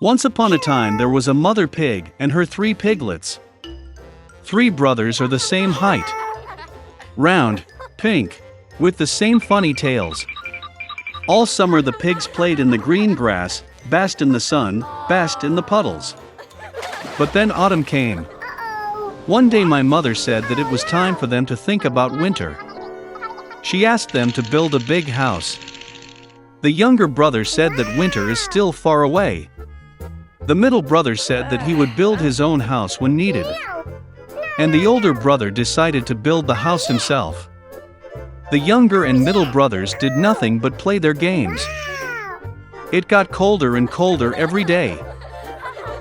Once upon a time there was a mother pig and her 3 piglets. 3 brothers are the same height. Round, pink, with the same funny tails. All summer the pigs played in the green grass, basked in the sun, basked in the puddles. But then autumn came. One day my mother said that it was time for them to think about winter. She asked them to build a big house. The younger brother said that winter is still far away. The middle brother said that he would build his own house when needed. And the older brother decided to build the house himself. The younger and middle brothers did nothing but play their games. It got colder and colder every day.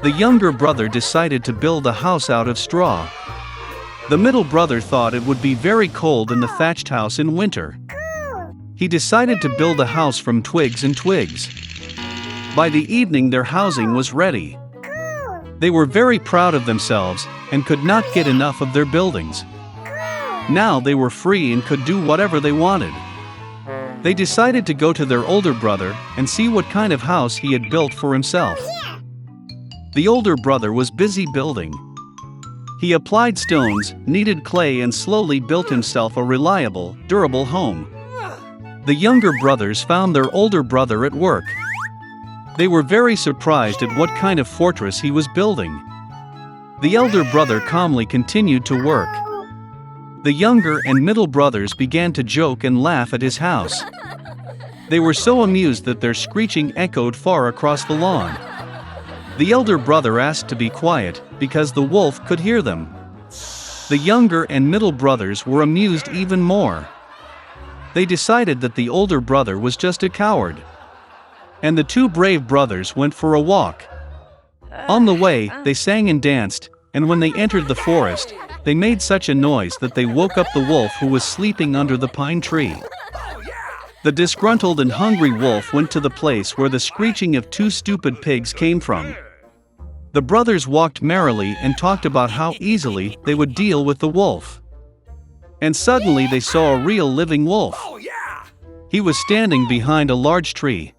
The younger brother decided to build a house out of straw. The middle brother thought it would be very cold in the thatched house in winter. He decided to build a house from twigs and twigs. By the evening their housing was ready. They were very proud of themselves and could not get enough of their buildings. Now they were free and could do whatever they wanted. They decided to go to their older brother and see what kind of house he had built for himself. The older brother was busy building. He applied stones, kneaded clay and slowly built himself a reliable, durable home. The younger brothers found their older brother at work. They were very surprised at what kind of fortress he was building. The elder brother calmly continued to work. The younger and middle brothers began to joke and laugh at his house. They were so amused that their screeching echoed far across the lawn. The elder brother asked to be quiet because the wolf could hear them. The younger and middle brothers were amused even more. They decided that the older brother was just a coward. And the 2 brave brothers went for a walk. On the way, they sang and danced, and when they entered the forest, they made such a noise that they woke up the wolf who was sleeping under the pine tree. The disgruntled and hungry wolf went to the place where the screeching of 2 stupid pigs came from. The brothers walked merrily and talked about how easily they would deal with the wolf. And suddenly they saw a real living wolf. He was standing behind a large tree.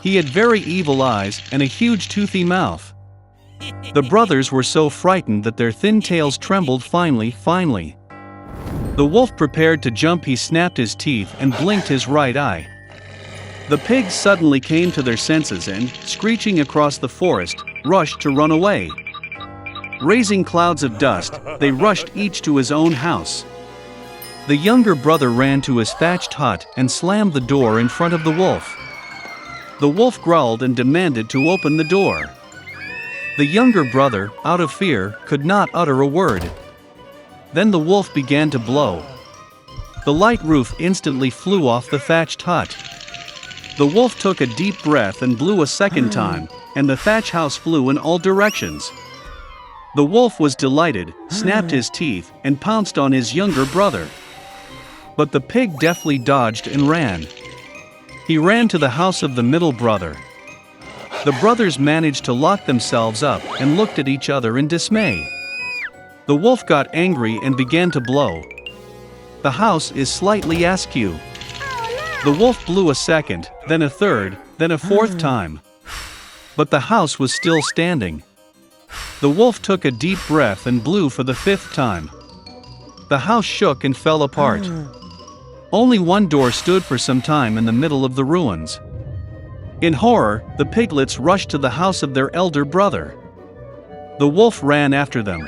He had very evil eyes and a huge toothy mouth. The brothers were so frightened that their thin tails trembled finely. The wolf prepared to jump. He snapped his teeth and blinked his right eye. The pigs suddenly came to their senses and, screeching across the forest, rushed to run away. Raising clouds of dust, they rushed each to his own house. The younger brother ran to his thatched hut and slammed the door in front of the wolf. The wolf growled and demanded to open the door. The younger brother, out of fear, could not utter a word. Then the wolf began to blow. The light roof instantly flew off the thatched hut. The wolf took a deep breath and blew a second time, and the thatch house flew in all directions. The wolf was delighted, snapped his teeth, and pounced on his younger brother. But the pig deftly dodged and ran. He ran to the house of the middle brother. The brothers managed to lock themselves up and looked at each other in dismay. The wolf got angry and began to blow. The house is slightly askew. The wolf blew a second, then a third, then a fourth time. But the house was still standing. The wolf took a deep breath and blew for the 5th time. The house shook and fell apart. Only one door stood for some time in the middle of the ruins. In horror, the piglets rushed to the house of their elder brother. The wolf ran after them.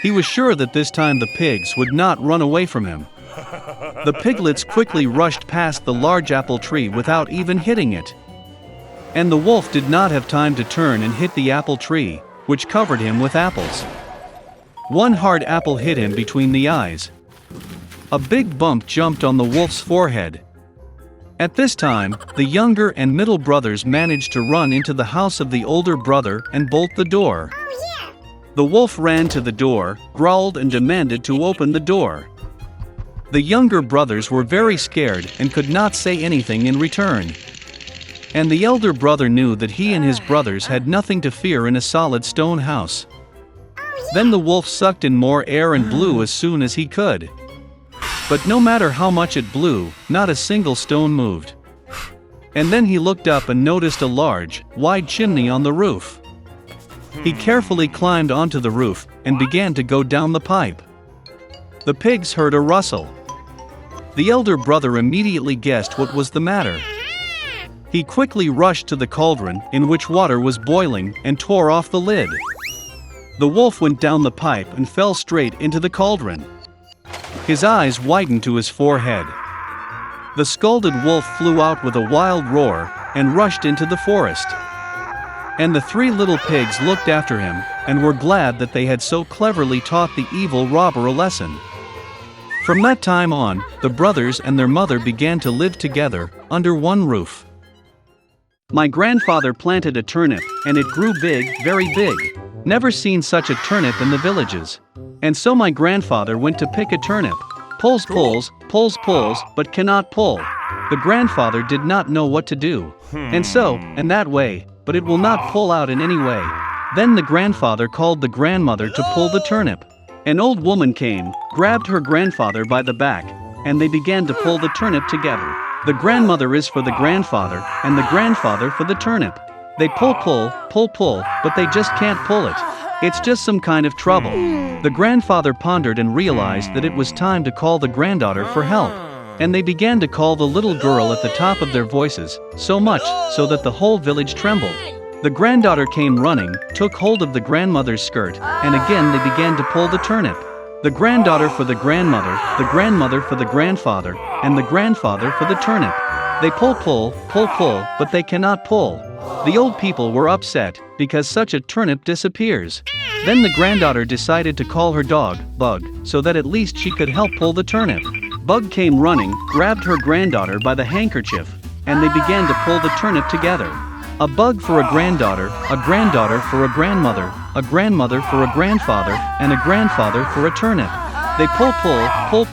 He was sure that this time the pigs would not run away from him. The piglets quickly rushed past the large apple tree without even hitting it. And the wolf did not have time to turn and hit the apple tree, which covered him with apples. One hard apple hit him between the eyes. A big bump jumped on the wolf's forehead. At this time, the younger and middle brothers managed to run into the house of the older brother and bolt the door. The wolf ran to the door, growled and demanded to open the door. The younger brothers were very scared and could not say anything in return. And the elder brother knew that he and his brothers had nothing to fear in a solid stone house. Then the wolf sucked in more air and blew as soon as he could. But no matter how much it blew, not a single stone moved. And then he looked up and noticed a large, wide chimney on the roof. He carefully climbed onto the roof and began to go down the pipe. The pigs heard a rustle. The elder brother immediately guessed what was the matter. He quickly rushed to the cauldron in which water was boiling and tore off the lid. The wolf went down the pipe and fell straight into the cauldron. His eyes widened to his forehead. The scalded wolf flew out with a wild roar and rushed into the forest. And the three little pigs looked after him and were glad that they had so cleverly taught the evil robber a lesson. From that time on, the brothers and their mother began to live together under one roof. My grandfather planted a turnip and it grew big, very big. Never seen such a turnip in the villages. And so my grandfather went to pick a turnip. Pulls, but cannot pull. The grandfather did not know what to do. And that way, but it will not pull out in any way. Then the grandfather called the grandmother to pull the turnip. An old woman came, grabbed her grandfather by the back, and they began to pull the turnip together. The grandmother is for the grandfather, and the grandfather for the turnip. They pull, but they just can't pull it. It's just some kind of trouble. The grandfather pondered and realized that it was time to call the granddaughter for help. And they began to call the little girl at the top of their voices, so much so that the whole village trembled. The granddaughter came running, took hold of the grandmother's skirt, and again they began to pull the turnip. The granddaughter for the grandmother for the grandfather, and the grandfather for the turnip. They pull, but they cannot pull. The old people were upset because such a turnip disappears. Then the granddaughter decided to call her dog, Bug, so that at least she could help pull the turnip. Bug came running, grabbed her granddaughter by the handkerchief, and they began to pull the turnip together. A bug for a granddaughter for a grandmother for a grandfather, and a grandfather for a turnip. They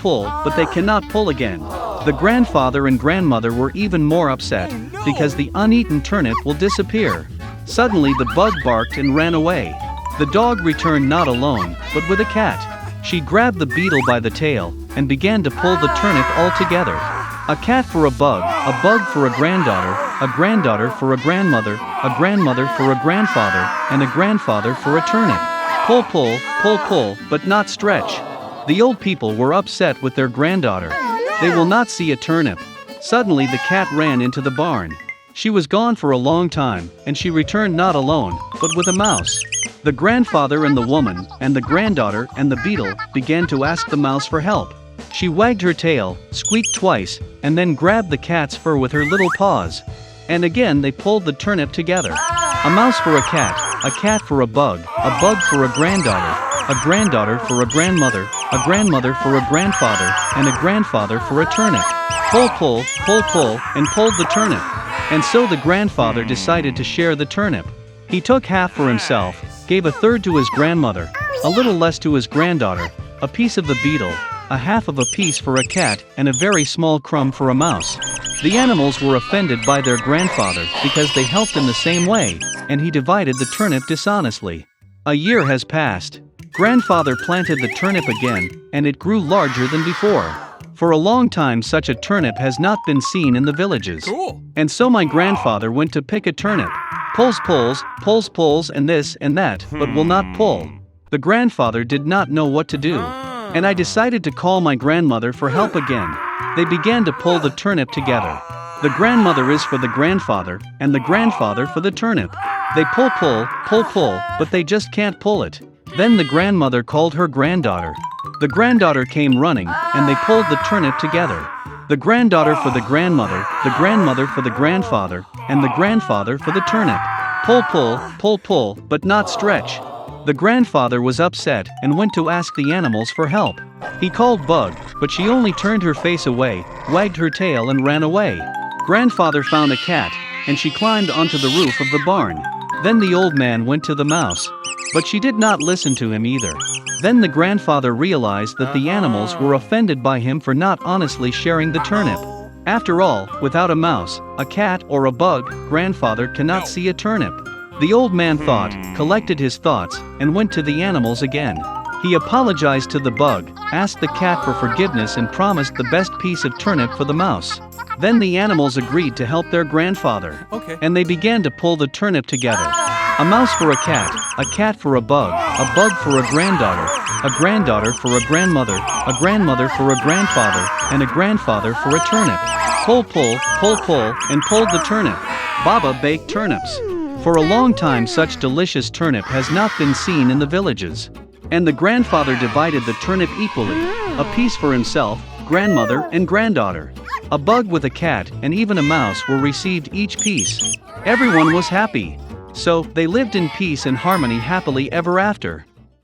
pull, but they cannot pull again. The grandfather and grandmother were even more upset, because the uneaten turnip will disappear. Suddenly the bug barked and ran away. The dog returned not alone, but with a cat. She grabbed the beetle by the tail, and began to pull the turnip all together. A cat for a bug for a granddaughter for a grandmother for a grandfather, and a grandfather for a turnip. Pull, but not stretch. The old people were upset with their granddaughter. They will not see a turnip. Suddenly the cat ran into the barn. She was gone for a long time, and she returned not alone, but with a mouse. The grandfather and the woman, and the granddaughter and the beetle began to ask the mouse for help. She wagged her tail, squeaked twice, and then grabbed the cat's fur with her little paws. And again they pulled the turnip together. A mouse for a cat for a bug for a granddaughter for a grandmother for a grandfather, and a grandfather for a turnip. Pull, and pulled the turnip. And so the grandfather decided to share the turnip. He took half for himself, gave a third to his grandmother, a little less to his granddaughter, a piece of the beetle, a half of a piece for a cat, and a very small crumb for a mouse. The animals were offended by their grandfather because they helped in the same way, and he divided the turnip dishonestly. A year has passed. Grandfather planted the turnip again, and it grew larger than before. For a long time such a turnip has not been seen in the villages. Cool. And so my grandfather went to pick a turnip. Pulls and this and that, but will not pull. The grandfather did not know what to do. And I decided to call my grandmother for help again. They began to pull the turnip together. The grandmother is for the grandfather, and the grandfather for the turnip. They pull, but they just can't pull it. Then the grandmother called her granddaughter. The granddaughter came running, and they pulled the turnip together. The granddaughter for the grandmother for the grandfather, and the grandfather for the turnip. Pull, but not stretch. The grandfather was upset and went to ask the animals for help. He called Bug, but she only turned her face away, wagged her tail and ran away. Grandfather found a cat, and she climbed onto the roof of the barn. Then the old man went to the mouse, but she did not listen to him either. Then the grandfather realized that the animals were offended by him for not honestly sharing the turnip. After all, without a mouse, a cat or a bug, grandfather cannot see a turnip. The old man thought, collected his thoughts, and went to the animals again. He apologized to the bug, asked the cat for forgiveness and promised the best piece of turnip for the mouse. Then the animals agreed to help their grandfather. Okay. And they began to pull the turnip together. A mouse for a cat for a bug for a granddaughter for a grandmother for a grandfather, and a grandfather for a turnip. Pull, and pulled the turnip. Baba baked turnips. For a long time such delicious turnip has not been seen in the villages. And the grandfather divided the turnip equally, a piece for himself, grandmother and granddaughter. A bug with a cat and even a mouse were received each piece. Everyone was happy. So, they lived in peace and harmony happily ever after.